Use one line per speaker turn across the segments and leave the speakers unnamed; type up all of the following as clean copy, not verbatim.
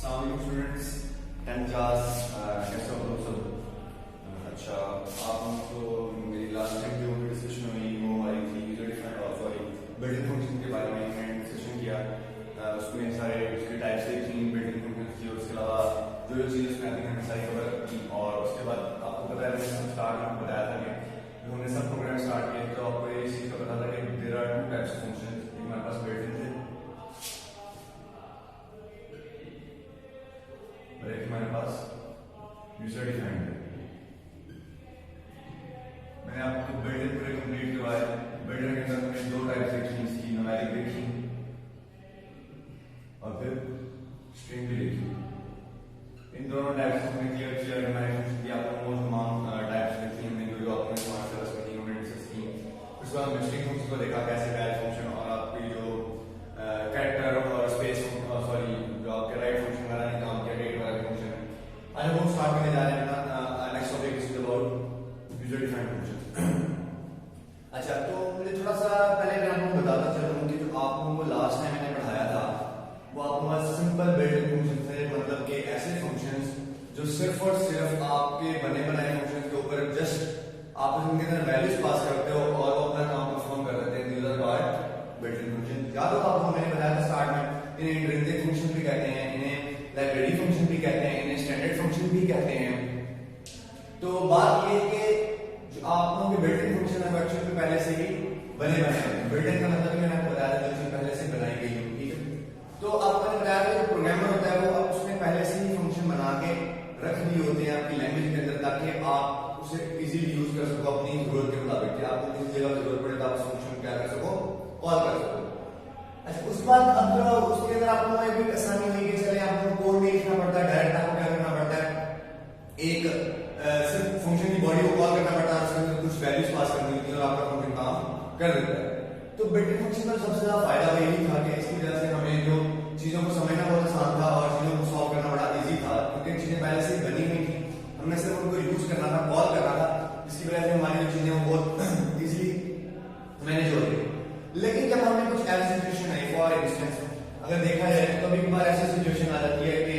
Students 10th class कैसे हो लोग सब। अच्छा, आप हमको मेरी लास्ट टाइम जो डिस्कशन हुई वो हमारी थी user defined sorry building function के बारे में मैंने डिस्कशन किया। उसमें सारे उसके टाइप्स देखी, बिल्डिंग फंक्शन की, उसके अलावा जो जो चीज़ उसमें आती है हमने सारी कवर की। और उसके बाद आपको पता है मैंने स्टार्ट में बताया था कि हमने सब प्रोग्राम स्टार्ट किए तो आपको ये चीज़ का पता था कि there are two types of function हमारे पास बिल्ट इन थे और एक हमारे पास यूजर डिफाइंड है। मैंने आपको बिल्डर पूरे कंप्लीट करवाया। बिल्डर के अंदर हमने दो टाइप देखी, इसकी न्यूमेरिक देखी और फिर स्ट्रिंग भी देखी। इन दोनों टाइप्स हमने क्लियर किया। न्यूमेरिक फंक्शन की आपको मोस्ट तमाम टाइप्स देखी हमने जो आपने स्मार्ट क्लास में की हमने डिस्कस की। उसके बाद हमने स्ट्रिंग फंक्शन को देखा कैसे वैल्यू फंक्शन और आपकी जो कैरेक्टर और स्पेस सॉरी जो आपके राइट फंक्शन वाला ने काम किया, डेट वाला फंक्शन। आज हम स्टार्ट करने जा रहे हैं अपना next topic is about user defined function. अच्छा, तो मुझे थोड़ा सा पहले मैं आपको बताता चलूं कि जो आपको लास्ट टाइम मैंने पढ़ाया था वो आपको सिंपल बिल्डिंग फंक्शन थे, मतलब कि ऐसे फंक्शंस जो सिर्फ और सिर्फ आपके बने बनाए फंक्शन के ऊपर जस्ट आप उनके अंदर वैल्यूज पास करते हो और वो अपना काम परफॉर्म कर देते हैं। These are called building function. याद हो आपको मैंने बताया था स्टार्ट में, इन्हें इंट्रिंसिक फंक्शन भी कहते हैं, इन्हें लाइब्रेरी फंक्शन भी कहते हैं, इन्हें स्टैंडर्ड फंक्शन भी कहते हैं। तो बात ये है कि जो आप लोगों के बिल्ट इन फंक्शन है एक्चुअली में पहले से ही बने बनाए हैं। बिल्ट इन का मतलब मैंने आपको बताया था जो पहले से बनाई गई हो, ठीक है। तो आपको बताया था जो प्रोग्रामर होता है वो उसने पहले से ही फंक्शन बना के रख दिए होते हैं आपकी लैंग्वेज के अंदर ताकि आप उसे इजीली यूज कर सको अपनी जरूरत के मुताबिक कि आपको किस जगह जरूरत पड़े तो आप उस फंक्शन क्या कर सको, कॉल कर सको। अच्छा, उस बाद अब उसके अंदर आपको एक भी आसानी हुई कि चले आपको कोड नहीं लिखना पड़ता है, डायरेक्ट आपको क्या करना पड़ता है, एक सिर्फ फंक्शन की बॉडी को कॉल करना पड़ता है, उसके अंदर कुछ वैल्यूज पास करनी होती है और आपका फंक्शन काम कर देता है। तो बिल्ट-इन फंक्शन का सबसे ज्यादा फायदा यही था कि इसकी वजह से हमें जो चीजों को समझना बहुत आसान था और चीजों को सॉल्व करना बड़ा इजी था, क्योंकि चीजें पहले से बनी हुई थी, हमने सिर्फ उनको यूज करना था, कॉल करना था, जिसकी वजह से हमारी जो चीजें बहुत इजीली मैनेज हो रही। लेकिन जब हमें कुछ ऐसी सिचुएशन आई, फॉर इंस्टेंस अगर देखा जाए तो कभी कभार ऐसी सिचुएशन आ जाती है कि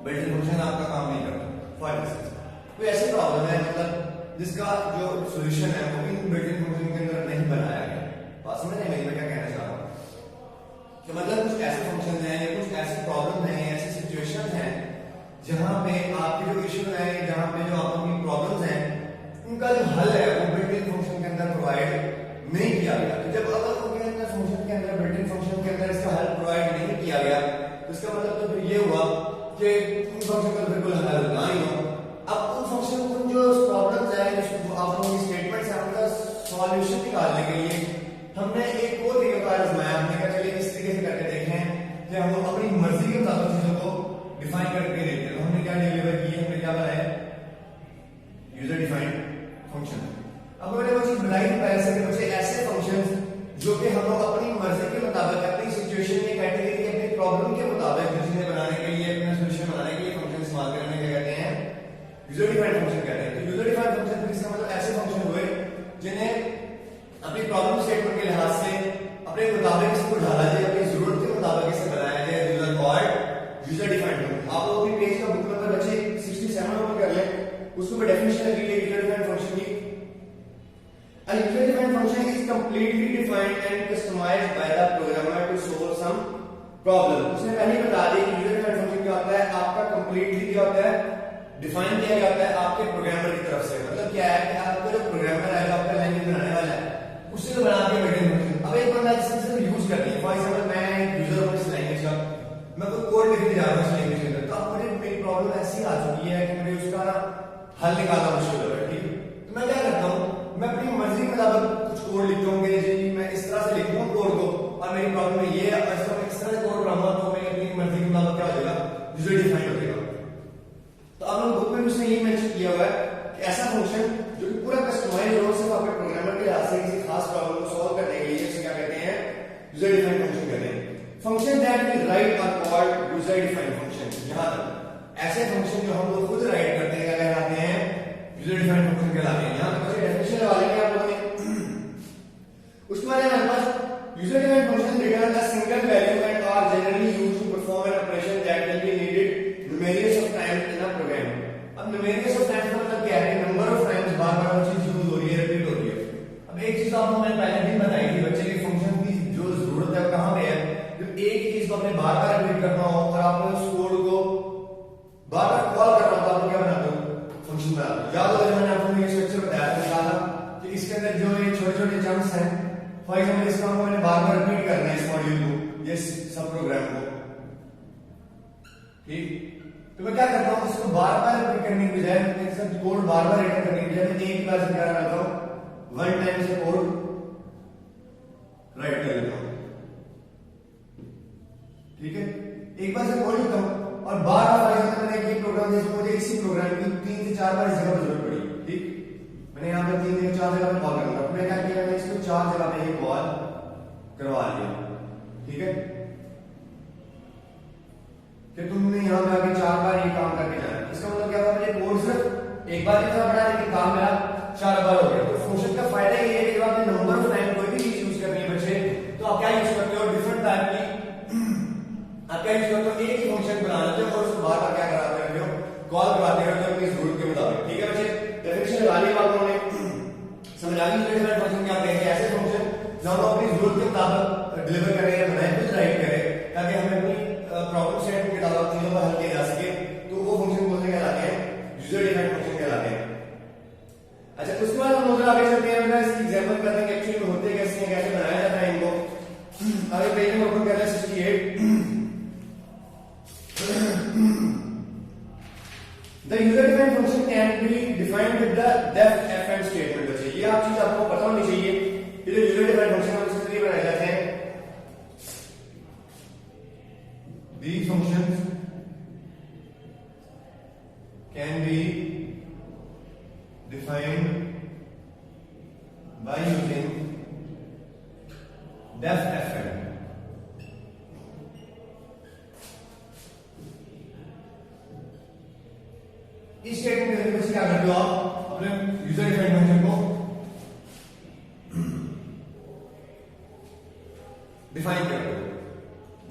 बिल्ट-इन फंक्शन आपका काम नहीं करता। फॉर इंस्टेंस कोई ऐसी प्रॉब्लम है मतलब जिसका जो सॉल्यूशन है वो इन बिल्ट-इन फंक्शन के अंदर नहीं बनाया गया। बात समझ रहे हैं मैं क्या कहना चाह रहा हूँ कि मतलब कुछ ऐसे फंक्शन हैं या कुछ ऐसी प्रॉब्लम है, ऐसी सिचुएशन है जहां पे आपके जो इश्यू है, जहां पे जो आपकी प्रॉब्लम्स हैं उनका जो हल है वो बिल्ट-इन फंक्शन के अंदर प्रोवाइड नहीं किया गया। तो जब अगर फंक्शन के अंदर बिल्ट-इन फंक्शन के अंदर इसका हल प्रोवाइड नहीं किया गया तो इसका मतलब तो फिर ये हुआ कि उन फंक्शन का बिल्कुल हल ना ही हो। अब उन फंक्शन को जो प्रॉब्लम्स है जो आप लोगों की स्टेटमेंट्स हैं उनका सॉल्यूशन निकालने के लिए हमने एक और तरीका आजमाया। हमने कहा चलिए इस तरीके से करके देखें कि हम अपनी मर्जी के मुताबिक चीजों को डिफाइन करके देखते हैं। तो हमने क्या डिलीवर की, हमने क्या बनाया, यूजर डिफाइंड फंक्शन। अब मैंने वो चीज बनाई थी पहले से कि बच्चे ऐसे फंक्शंस जो कि हम लोग अपनी मर्जी के मुताबिक अपनी सिचुएशन की कैटेगरी अपनी प्रॉब्लम के मुताबिक चीजें बनाने के लिए अपना सॉल्यूशन बनाने के लिए फंक्शन इस्तेमाल करने के कहते हैं यूजर डिफाइंड फंक्शन कहते हैं। तो यूजर डिफाइंड फंक्शन इसका मतलब ऐसे फंक्शन हुए जिन्हें अपनी प्रॉब्लम स्टेटमेंट के लिहाज से अपने मुताबिक इसको ढाला जाए, अपनी जरूरत के मुताबिक इसे बनाया जाए। These are called user defined function. आप लोग अपनी पेज का बुक नंबर बच्चे 67 ओपन कर लें, उसको मैं डेफिनेशन लिख ली यूजर डिफाइंड फंक्शन की। A user-defined function is completely defined and customized by the programmer to solve some problem. उसने पहले बता दिया कि user-defined function क्या होता है, आपका completely क्या होता है, डिफाइन किया जाता है आपके प्रोग्रामर की तरफ से। मतलब क्या है कि आपका जो प्रोग्रामर है, जो आपका लैंग्वेज बनाने वाला है, उससे तो बना के बिल्ट-इन फंक्शन। अब एक बंदा जिसने सिर्फ यूज करनी है, फॉर एग्जांपल मैं एक यूजर हूं इस लैंग्वेज का, मैं कोई कोड लिखने जा रहा हूं इस लैंग्वेज के अंदर, तो अब मुझे मेरी प्रॉब्लम ऐसी आ चुकी है कि मुझे उसका हल निकालना मुश्किल हो रहा है, ठीक है। तो मैं क्या करता हूं, मैं अपनी मर्जी के मुताबिक कुछ कोड लिखता हूँ कि जी मैं इस तरह से लिखूंगा कोड को और मेरी प्रॉब्लम में ये है और इसका मैं इस तरह से कोड बनाऊंगा तो मैं अपनी मर्जी के मुताबिक क्या हो जाएगा, यूजर डिफाइंड हो जाएगा। तो अब हम बुक में उसने ये मेंशन किया हुआ है कि ऐसा फंक्शन जो कि पूरा कस्टमाइज्ड हो, सिर्फ आपके प्रोग्रामर के लिहाज से किसी खास प्रॉब्लम को सॉल्व करने के लिए इसे क्या कहते हैं, यूजर डिफाइंड फंक्शन कहते हैं। Function that we write are called user defined function. यहां तक ऐसे फंक्शन जो हम लोग खुद राइट करते हैं क्या कहलाते हैं, यूजर डिफाइंड फंक्शन कहलाते हैं। यहां तक डेफिनेशन लगा लेंगे आप लोगों ने। उसके बाद हमारे पास user defined function return a single value and are generally used to perform an operation
करना हो और आपने उस कोड को बार बार कॉल करना हो तो आप क्या बनाते हो, फंक्शन बनाते हो। याद होगा जब मैंने आपको ये स्ट्रक्चर बताया था, कहा था कि इसके अंदर जो ये छोटे छोटे जंप्स हैं, फॉर एग्जाम्पल इस काम को मैंने बार बार रिपीट करना है, इस मॉड्यूल को, ये सब प्रोग्राम को, ठीक। तो मैं क्या करता हूँ, इसको बार बार रिपीट करने की बजाय, कोड बार बार रिटर्न करने की बजाय मैं एक बार से क्या करता हूँ, वन टाइम से कोड राइट कर लेता हूँ, ठीक है। एक बार से कोड लिखता हूँ और बार बार मैंने ये प्रोग्राम जैसे मुझे इसी प्रोग्राम की 3 से 4 बार इस जगह पर जरूरत पड़ी, ठीक। मैंने यहाँ पे 3 से 4 जगह पे कॉल करना, मैं क्या किया, मैंने इसको 4 जगह पे एक कॉल करवा लिया, ठीक है। कि तुमने यहाँ पे आके 4 बार ये काम करके जाना, इसका मतलब क्या हुआ, मुझे कोड सिर्फ एक बार जितना बड़ा लेकिन काम मेरा 4 बार हो गया। तो फंक्शन का फायदा ये है कि जब आपने नंबर ऑफ टाइम कोई भी चीज यूज करनी है बच्चे, तो आप क्या यूज करते हो, डिफरेंट टाइप की आप क्या यूज करते हो, एक ही फंक्शन बना लेते हो और उसको बार बार क्या कराते रहते हो, कॉल कराते रहते हो अपनी जरूरत के मुताबिक, ठीक है बच्चे। डेफिनेशन लगा ली आप लोगों ने, समझा ली डिफरेंट फंक्शन क्या कहते हैं, ऐसे फंक्शन जो हम अपनी जरूरत के मुताबिक डिलीवर करें या बनाए, कुछ राइट करें, ताकि हमें अपनी प्रॉब्लम सेट के अलावा चीजों को हल किया जा सके, तो वो फंक्शन बोलते कहलाते हैं यूजर डिफाइंड फंक्शन कहलाते हैं। अच्छा, उसके बाद हम लोग आगे चलते हैं, मैं इसकी एग्जांपल करते हैं कि एक्चुअली में होते कैसे हैं, कैसे बनाया जाता है इनको। आगे पेज नंबर ओपन कर लें 68। The user defined function can be defined with the def fn statement। बच्चे ये आप चीज आपको पता होनी चाहिए, ये जो यूजर डिफाइंड फंक्शन है उसके लिए बनाए जाते हैं। These functions can be defined by using def fn। इस स्टेटमेंट के अंदर क्या करते हो, आप अपने यूजर डिफाइंड फंक्शन को डिफाइन करते हो,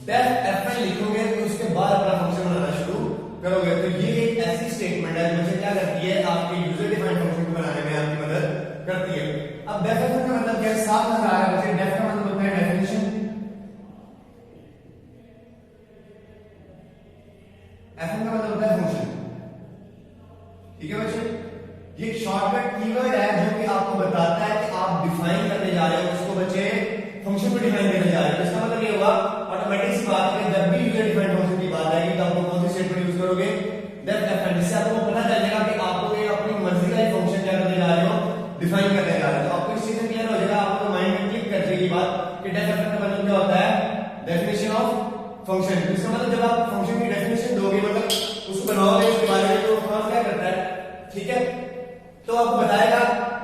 डेफ fn लिखोगे तो उसके बाद अपना फंक्शन बनाना शुरू करोगे। तो ये एक ऐसी स्टेटमेंट है जो मुझे क्या करती है, आपके यूजर डिफाइंड फंक्शन को बनाने में आपकी मदद करती है। अब डेफ fn का मतलब क्या है, साफ नजर आ रहा है बच्चे, डेफ का मतलब होता है डेफिनेशन, fn का मतलब होता है फंक्शन, ठीक है बच्चे। ये शॉर्टकट कीवर्ड है जो कि आपको बताता है कि आप डिफाइन करने जा रहे हो उसको, बच्चे फंक्शन को डिफाइन करने जा रहे हो। इसका मतलब ये हुआ ऑटोमेटिक सी बात है, जब भी यूजर डिफाइंड फंक्शन की बात आएगी तो आप लोग कौन सी स्टेटमेंट यूज करोगे, डेफ fn। इससे आपको पता चलेगा कि आप लोग अपनी मर्जी का फंक्शन क्या करने जा रहे हो, डिफाइन करने जा रहे हो। तो आपको इस चीज से क्लियर हो जाएगा, आपको माइंड में क्लिक कर जाएगी बात कि डेफ fn का मतलब क्या होता है, डेफिनेशन ऑफ फंक्शन। इसका मतलब जब आप फंक्शन की डेफिनेशन दोगे, मतलब उसको बनाओगे उसके बारे में, तो काम क्या करता है, ठीक है। तो आपको बताएगा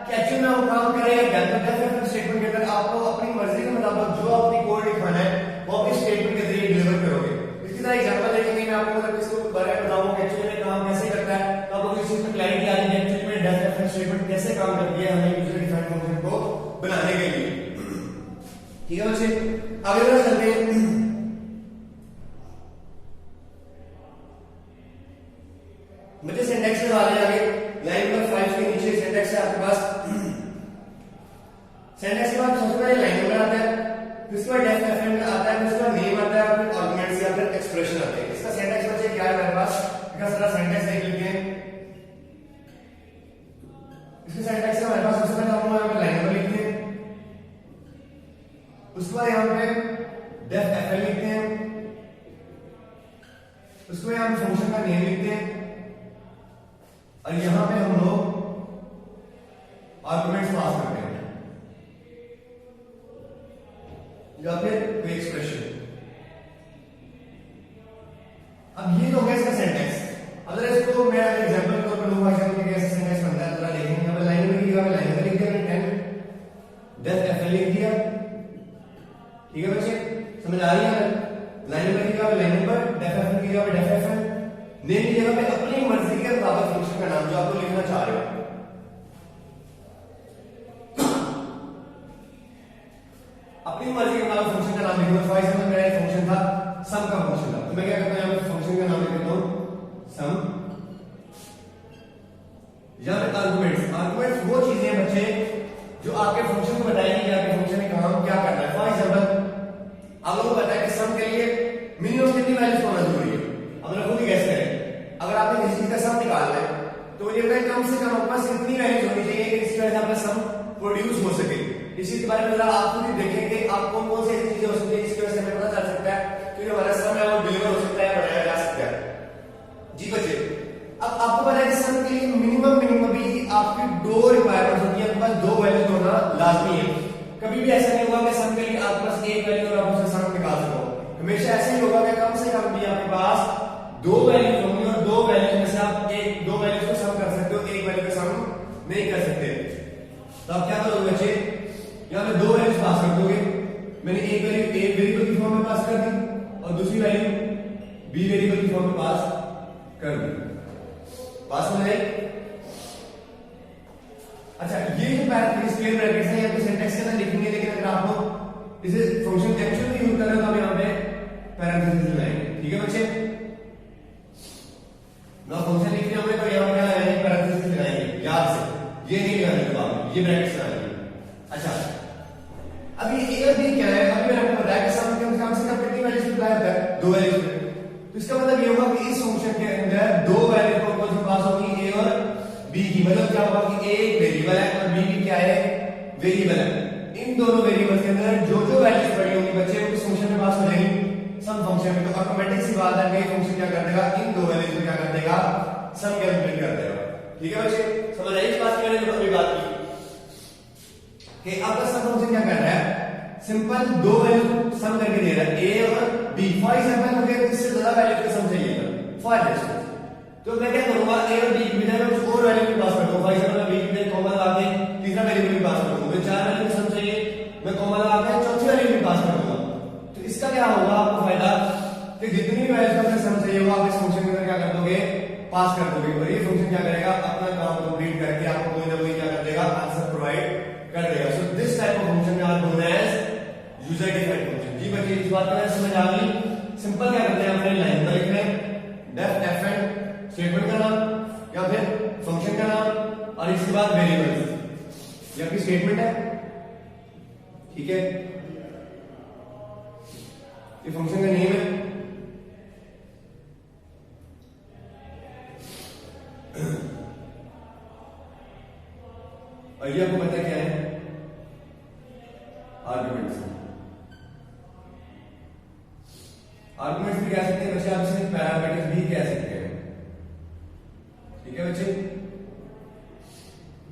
कि एक्चुअली में वो काम करेगा क्या। तो डेफ fn स्टेटमेंट के अंदर आपको अपनी मर्जी के मुताबिक जो अपनी कोड लिखवाना है वो अपनी स्टेटमेंट के जरिए डिलीवर करोगे। इसकी तरह एग्जांपल देखेंगे, मैं आपको मतलब इसको बारे में बताऊंगा कि एक्चुअली में काम कैसे करता है, तो आपको इस चीज में क्लैरिटी आ जाएगी एक्चुअली में डेफ fn स्टेटमेंट कैसे काम करती है हमें यूजर डिफाइंड फंक्शन को बनाने के लिए, ठीक है बच्चे। आगे बढ़ते चलते हैं, मुझे सिंटैक्स में डाले आगे लाइन नंबर 5 के नीचे सिंटैक्स है आपके पास। सिंटैक्स के बाद सबसे पहले लाइन नंबर आता है, फिर उसके बाद डेफ fn आता है, फिर उसके बाद नेम आता है, फिर आर्गुमेंट्स या फिर एक्सप्रेशन आते हैं। इसका सिंटैक्स बच्चे क्या है मेरे पास, इसका सारा सिंटैक्स देख लीजिए। इसके सिंटैक्स में हमारे पास सबसे पहले हम यहाँ पे लाइन नंबर लिखते हैं, उसके बाद यहाँ पे डेफ fn लिखते हैं, उसके बाद यहाँ पे फंक्शन का नेम लिखते हैं, और यहां पे हम लोग आर्गुमेंट्स पास करते हैं या फिर कोई एक्सप्रेशन। अब ये तो हो गया इसका सेंटेंस। अगर इसको मैं एग्जांपल के तौर पर लूंगा, एग्जांपल के कैसे सेंटेंस बनता है जरा देखेंगे। यहां पे लाइन में लिखा है, लाइन में लिख दिया 10 डेफ fn लिख दिया, ठीक है बच्चे, समझ आ रही है। लाइन में लिखा है लाइन नंबर, डेफ fn की जगह पे डेफ fn, नेम की जगह पे अपनी मर्जी के मुताबिक फंक्शन का नाम जो आप लोग लिखना चाह रहे हो। अपनी मर्जी के मुताबिक फंक्शन का नाम लिखो। फॉर एग्जांपल मेरा एक फंक्शन था, सम का फंक्शन था, तो मैं क्या करता हूं, यहां पे फंक्शन का नाम लिख देता हूं सम। यहां पे आर्गुमेंट्स वो चीजें हैं बच्चे जो आपके फंक्शन को बताएंगे कि आपके फंक्शन में काम क्या करना है। फॉर एग्जांपल आप लोगों को पता है कि सम के लिए मिनिमम कितनी वैल्यूज होना जरूरी है? अब मैं खुद ही गैस करें, अगर आपने किसी चीज का सम निकालना है तो मुझे लगता है कम से कम आपके पास इतनी वैल्यूज होनी चाहिए कि इसकी वजह से आपका सम प्रोड्यूस हो सके। इसी के बारे में जरा आप खुद ही देखेंगे आप कौन कौन सी ऐसी चीजें हो सकती है जिसकी वजह से हमें पता चल सकता है कि जो हमारा सम है वो डिलीवर हो सकता है, बनाया जा सकता है। जी बच्चे, अब आपको पता है कि सम के लिए मिनिमम भी आपकी दो रिक्वायरमेंट्स होती है, आपके पास दो वैल्यूज होना लाजमी है। कभी भी ऐसा नहीं होगा कि सम के लिए आपके पास एक वैल्यू और आप उससे सम निकाल सको। हमेशा ऐसा ही होगा कि कम से कम भी आपके पास दो वैल्यूज होंगी और दो वैल्यूज में से आप दो वैल्यूज को सम कर सकते हो, एक वैल्यू को सम नहीं कर सकते। तो आप क्या करोगे बच्चे, यहां पे दो वैल्यूज पास कर दोगे। मैंने एक वैल्यू ए वेरिएबल की फॉर्म में पास कर दी और दूसरी वैल्यू बी वेरिएबल की फॉर्म में पास कर दी। पास हो जाए। अच्छा, ये जो स्क्वायर ब्रैकेट्स हैं या तो सिंटैक्स के अंदर लिखेंगे, लेकिन अगर आप लोग इसे फंक्शन एक्चुअल में यूज कर रहे हो तो आप यहां पे पैरेंथेसिस लगाएंगे। ठीक है बच्चे, ना फंक्शन लिखने होंगे तो यहां पे क्या लगाएंगे, पैरेंथेसिस लगाएंगे। याद से ये नहीं लगाने के बाद ये ब्रैकेट्स लगाएंगे। अच्छा, अब ये ए और बी क्या है? अभी मैंने आपको बताया कि सम कम से कम कितनी वैल्यूज अप्लाई होता है, दो वैल्यूज। तो इसका मतलब ये होगा कि इस फंक्शन के अंदर दो वैल्यू कौन सी पास होगी, ए और बी की। मतलब क्या होगा कि ए एक वेरिएबल है और बी भी क्या है, वेरिएबल है। इन दोनों वेरिएबल्स के अंदर जो जो वैल्यूज पड़ी होंगी बच्चे उस फंक्शन में पास हो जाएंगी, सम फंक्शन में। तो ऑटोमेटिक सी बात है कि फंक्शन क्या कर देगा, इन दो वैल्यूज को क्या कर देगा, सम कैलकुलेट कर देगा। ठीक है बच्चे, समझ आई इस बात की मैंने जो अभी बात की कि आपका सम फंक्शन क्या कर रहा है, सिंपल दो वैल्यू सम करके दे रहा है, ए और बी। फॉर एग्जांपल मुझे इससे ज्यादा वैल्यू का सम चाहिए था, फॉर एग्जांपल तो मैं क्या करूंगा, ए और बी की बजाय मैं कुछ और वैल्यू भी पास कर दूंगा। फॉर एग्जांपल मैं बी की बजाय कॉमा लगा के तीसरा वैल्यू भी पास कर दूंगा। मुझे चार वैल्यू का सम चाहिए, मैं कॉमा लगा के चौथी वैल्यू भी पास कर दूंगा। तो इसका क्या होगा आपको फायदा कि जितनी भी वैल्यू का सम चाहिए होगा आप इस फंक्शन के अंदर क्या कर दोगे, पास कर दोगे। और ये फंक्शन क्या करेगा, अपना काम कंप्लीट करके आपको कोई ना कोई क्या कर देगा, आंसर प्रोवाइड कर देगा। So this type of function are known as user defined function. जी बच्चे, इस बात का समझ आ गई। सिंपल क्या करते हैं, अपने लाइन पर लिख रहे हैं डेफ एफएन स्टेटमेंट का नाम या फिर फंक्शन का नाम और इसके बाद वेरिएबल्स, ये आपकी स्टेटमेंट है। ठीक है, ये फंक्शन का नेम है। और ये आपको पता क्या है, आर्गुमेंट्स। आर्गुमेंट्स भी कह सकते हैं बच्चे, आप इसे पैरामीटर्स भी कह सकते हैं। ठीक है बच्चे,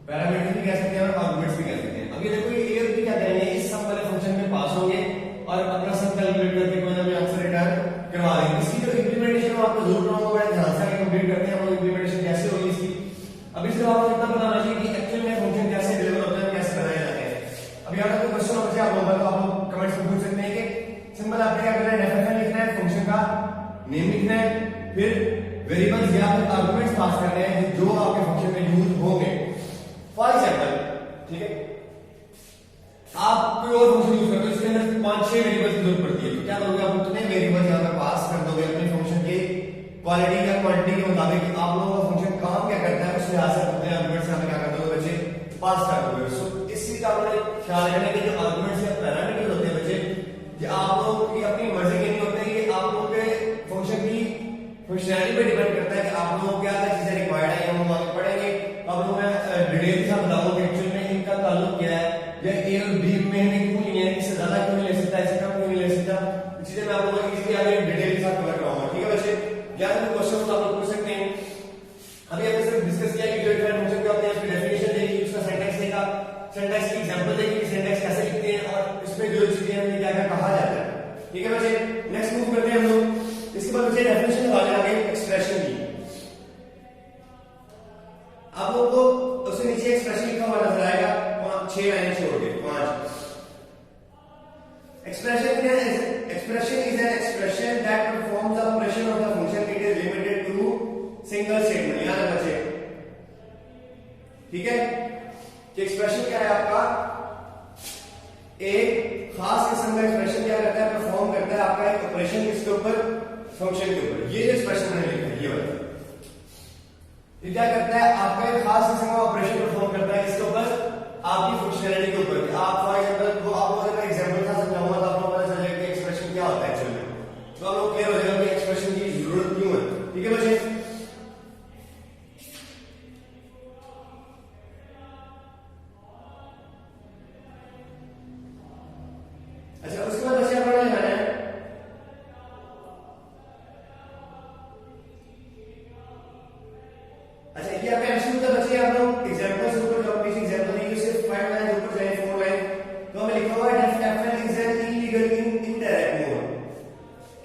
पैरामीटर्स भी कह सकते हैं और आर्गुमेंट्स भी कह सकते हैं। अब ये देखो, ये ए और बी क्या करेंगे, इस सम वाले फंक्शन में पास होंगे और अपना सम कैलकुलेट करके कोई ना कोई आंसर रिटर्न करवा देंगे। इसकी जो इंप्लीमेंटेशन आपको जरूर करना होगा, बड़े ध्यान से कंप्लीट करते हैं हम लोग इंप्लीमेंटेशन कैसे होगी इसकी। अब इसके बाद आपको इतना पता होना चाहिए कि एक्चुअल में फंक्शन कैसे डिलीवर होता है, कैसे बनाए जाते हैं। अब यहाँ तक कोई क्वेश्चन हो बच्चे आप लोगों का, तो आप लोग कमेंट्स में पूछ सकते हैं कि सिंपल आपने क्या करना है, डेफिनेशन लिखना है, फंक्शन का नेम लिखना है, फिर वेरिएबल्स या फिर आर्गुमेंट्स पास करने हैं जो आपके फंक्शन में यूज होंगे। फॉर एग्जांपल, ठीक है, आप कोई और फंक्शन यूज करते हो, इसके अंदर 5-6 वेरिएबल्स की जरूरत पड़ती है। तो क्या करोगे, आप उतने वेरिएबल्स यहां पर पास कर दोगे अपने फंक्शन के क्वालिटी या क्वांटिटी के मुताबिक। आप लोगों का फंक्शन काम क्या करता है उस लिहाज से अपने आर्गुमेंट्स यहां पे क्या कर दोगे बच्चे, पास कर दोगे। सो इस चीज का आपने ख्याल रखना कि जो आर्गुमेंट्स या पैरामीटर्स होते हैं बच्चे, ये आप लोगों की अपनी मर्जी के नहीं होते, ये आप लोगों के फंक्शन की फंक्शनैलिटी पे डिपेंड करता है कि आप लोगों को क्या क्या चीजें रिक्वायर्ड है। हम आगे पढ़ेंगे, आप लोगों में डिटेल से बताऊंगा कि एक्चुअल में इनका ताल्लुक क्या है, या ए और बी में क्यों नहीं है, इससे ज्यादा क्यों नहीं ले सकता, इससे कम क्यों नहीं ले सकता। चीजें मैं आप लोगों को इजीली आगे डिटेल के साथ कवर कराऊंगा। ठीक है बच्चे, या फिर क्वेश्चन आप लोग पूछ सकते हैं। अभी हमने सिर्फ डिस्कस किया कि यूजर डिफाइंड फंक्शन क्या होते हैं, उसकी डेफिनेशन देखी, उसका सिंटैक्स देखा, सिंटैक्स की एग्जांपल देखी कि सिंटैक्स कैसे लिखते हैं और इसमें जो चीजें हमें क्या क्या कहा जाता है। ठीक है बच्चे, नेक्स्ट मूव करते हैं हम लोग। इसके बाद बच्चे डेफिनेशन लगा लेंगे एक्सप्रेशन की। आप लोगों को उसके नीचे एक्सप्रेशन लिखा हुआ नजर आएगा, 6 लाइन छोड़ के 5। Expression is an expression that performs the operation of the function. It is limited to single statement. याद रखना बच्चे, ठीक है। कि एक्सप्रेशन क्या है आपका, एक खास किस्म का एक्सप्रेशन क्या करता है, परफॉर्म करता है आपका एक ऑपरेशन किसके ऊपर, फंक्शन के ऊपर। ये जो एक्सप्रेशन मैंने लिखा है ये वाला, ये क्या करता है, आपका एक खास किस्म का ऑपरेशन परफॉर्म करता है किसके ऊपर, आपकी फंक्शनैलिटी के ऊपर। आप फॉर एग्जांपल, वो आपको अगर एग्जांपल था समझाऊंगा तो आपको पता चल जाएगा कि एक्सप्रेशन क्या होता है एक्चुअली में। तो आप लोग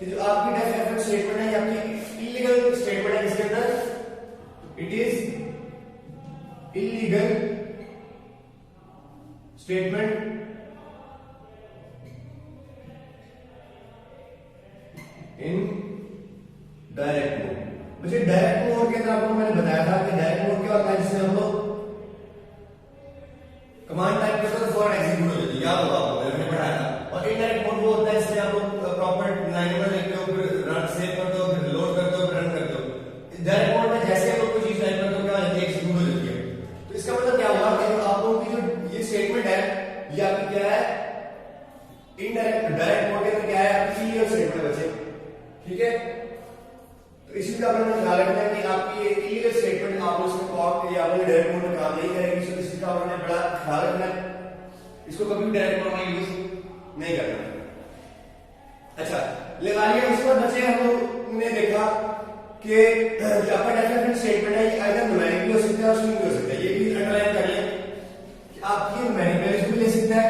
कि जो आपकी डेफिनेट स्टेटमेंट है, आपकी इलीगल स्टेटमेंट है, इसके अंदर it is illegal statement in direct mode. मुझे डायरेक्ट मोड के अंदर आपको मैंने बताया था कि डायरेक्ट मोड क्या होता है, जिसमें हम लोग कमांड टाइप करते हैं तो फौरन एग्जीक्यूट हो जाती है, याद होगा आपको, मैंने पढ़ाया था। और इनडायरेक्ट मोड वो होता है इसमें आप लोग प्रॉपर लाइन नंबर लिखते हो, फिर रन सेव करते हो, फिर लोड करते हो, फिर रन करते हो। डायरेक्ट मोड में जैसे आप लोग कोई चीज टाइप करते हो क्या हो जाती है, एग्जीक्यूट हो जाती है। तो इसका मतलब क्या हुआ कि आप लोगों की जो ये स्टेटमेंट है ये आपकी क्या है, इनडायरेक्ट। डायरेक्ट मोड के अंदर क्या है, आपकी इलीगल स्टेटमेंट बचे, ठीक है। तो इसी का आपने ख्याल रखना है कि आपकी ये इलीगल स्टेटमेंट आप उसमें कॉपी या आपने डायरेक्ट मोड में काम नहीं करेगी, तो इसी का आपने बड़ा ख्याल रखना है, इसको कभी भी डायरेक्ट मोड में यूज नहीं करना। अच्छा, लगा लिया। उसके बाद बचे हम लोग ने देखा कि आपका डेफिनेट स्टेटमेंट है, ये आइदर न्यूमेरिक भी हो सकता है और स्ट्रिंग भी हो सकता है। ये भी अंडरलाइन कर लें कि आप ये न्यूमेरिक वैल्यूज भी ले सकता है,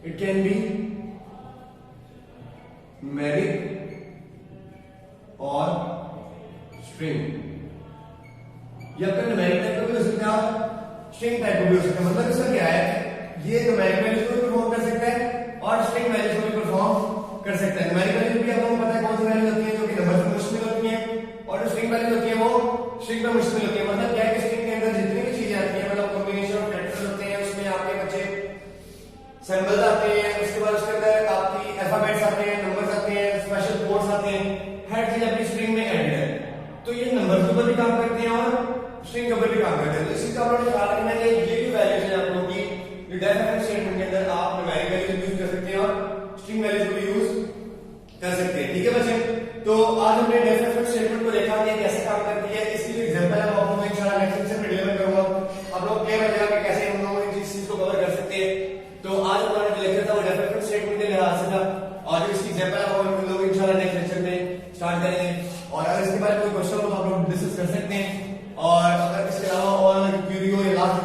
इट कैन बी न्यूमेरिक और स्ट्रिंग। ये आपका न्यूमेरिक टाइप का भी हो सकता है, स्ट्रिंग टाइप का भी हो सकता है। मतलब इसका क्या है, ये न्यूमेरिक वैल्यूज को भी परफॉर्म कर सकता है और स्ट्रिंग वैल्यूज को भी परफॉर्म कर सकता है। न्यूमेरिक वैल्यूज भी आपको पता है कौन सी वैल्यूज होती है, जो कि नंबर से मुश्किल होती है, और जो स्ट्रिंग वैल्यूज होती है वो स्ट्रिंग में मुश्किल होती है। मतलब क्या है कि स्ट्रिंग के अंदर जितनी भी चीजें आती है, मतलब कॉम्बिनेशन ऑफ कैरेक्टर्स होते हैं, उसमें आपके बच्चे सिंबल्स आते हैं, उसके बाद उसके अंदर आपकी अल्फाबेट्स आते हैं, नंबर्स आते हैं, स्पेशल कोड्स आते हैं, हर चीज आपकी स्ट्रिंग में एडेड है। तो ये नंबर्स के ऊपर भी काम करते हैं और स्ट्रिंग के ऊपर भी काम करते हैं। तो इसी का आपने ख्याल रखना है कि ये जो वैल्यूज है आप लोगों की, ये डेफिनेट स्टेटमेंट के अंदर आप न्यूमेरिक वैल्यूज यूज कर सकते हैं और स्ट्रिंग वैल्यूज को यूज कर सकते हैं, ठीक है बच्चे। तो आज हमने डेफिनेट स्टेटमेंट को देखा कि कैसे काम करती है। इसकी जो एग्जांपल है वो आपको मैं इंशाल्लाह नेक्स्ट लेक्चर में डिलीवर करूंगा। आप लोग क्लियर हो जाएगा कि कैसे हम लोग इस चीज को कवर कर सकते हैं। तो आज हमारा जो लेक्चर था वो डेफिनेट स्टेटमेंट के लिहाज से था, और जो इसकी एग्जांपल है वो हम लोग इंशाल्लाह नेक्स्ट लेक्चर में स्टार्ट करेंगे। और अगर इसके बारे में कोई क्वेश्चन हो तो आप लोग डिस्कस कर सकते हैं, और अगर इसके अलावा और क्यूरी हो या लास्ट